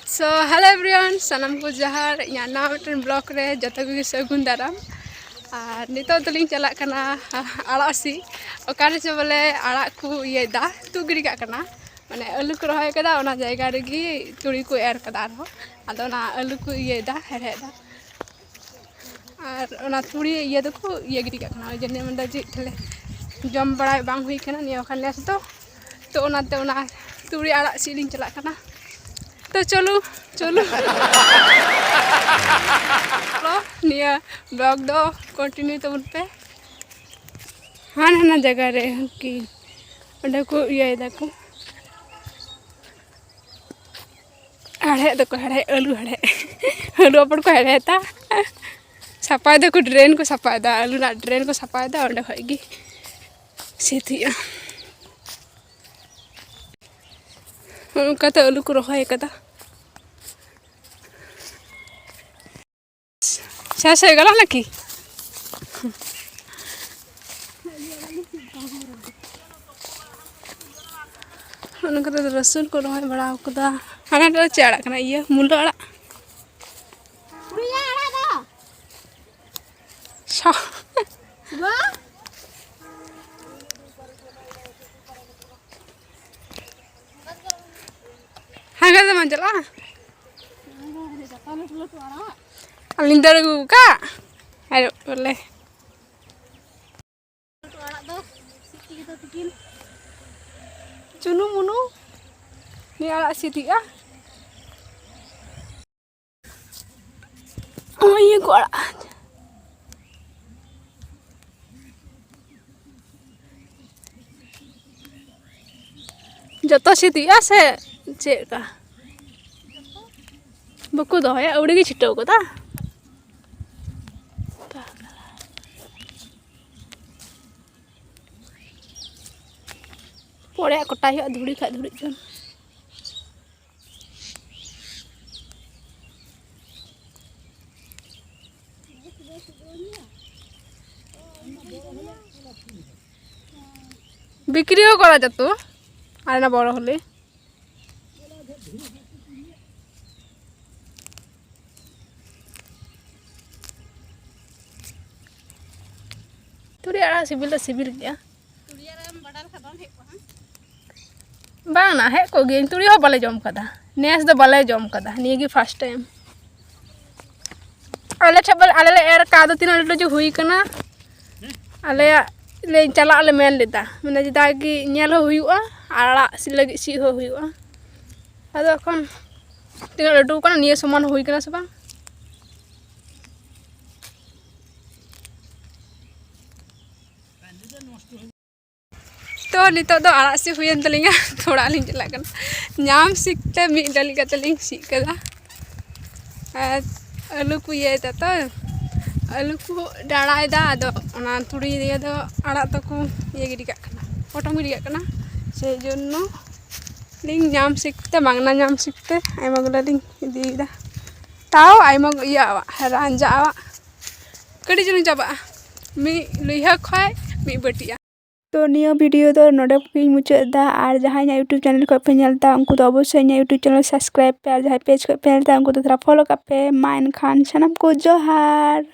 So hello everyone सानाम को जहार इना ना मिटन ब्लॉग रे जतो भी सगुन दाराम और नितो तलिंग चला कना आड़ासी ओकारे से बोले आड़ा को ये दा तू गिरी का कना माने आलू को रहाय कदा ओना जायगा रेगी तुड़ी को एर कदा रहो आदो ना आलू को ये दा हेरे दा और ओना तुड़ी ये दको ये गिरी का कना जने मंदा जी ठले जम बड़ाय बांग हुई कना नियो खान लेस तो ओनाते ओना तुड़ी आड़ा सीलिंग चला कना तो चलो चलो निया ब्लॉग दो कंटिन्यू तो उन पे हाँ ना जगह रे कि अंडे को ये देखो हड़े देखो हड़े आलू हड़े आलू अपन को हड़े था सफाई देखो ड्रेन को सफाई दा आलू ना ड्रेन को सफाई दा अंडे खाएगी सीधी उनका तो आलू को रखा कदा शेष हो गला ना कि उनका तो रसुन को रखा बड़ा कदा हाना तो चाड़ा कना ये मुलो आड़ा हाँ तो मंचला अलिंदर का अरे बोले चुनु मुनु ni alat siti ah oh iya gua jatuh siti ah se cek ka buku doh ya udah gitu kok ta pore kota ya dhuri kha dhuri kan बिक्री करा जातो আর না বড় হলে तुरी आड़ा सिबिल गया बांग ना हे को गे तुरी हो बाले जम कदा नेस दो बाले जम कदा निये गी फर्स्ट टाइम आले ठबल आले एर का दो तीन लटो जो हुई कना आले ले चला आले मेन लेदा माने जदा गी नेल हो हुआ आड़ा सी लगी सी हो हुआ अदो एखन तीन लटो कना निये समान हुई कना से बांग तो नितो दो आड़ा सी हुई तलिंगा थोड़ा लिंग चला कना नाम सीखते मी डली का तलिंग सीख कदा आलू को ये तो आलू को डाड़ाय दा अदो ओना तुड़ी दिया दो आड़ा तो को ये गिरी का कना ओटम गिरी का कना से जोन्नो लिंग नाम सीखते मांगना नाम सीखते आइमा गुला लिंग दिदा ताओ आइमा या रांजा कड़ी जनु जाबा मी लुइहा खाय मी बटिया तो नियो वीडियो तो नोडे को मुचादा और जहां यूट्यूब चैनल को पे नेलता उनको तो अवश्य यूट्यूब चैनल सब्सक्राइब पे और जहां पेज को पे नेलता उनको तो थोड़ा फॉलो कर पे माइन खान सनम को जोहार।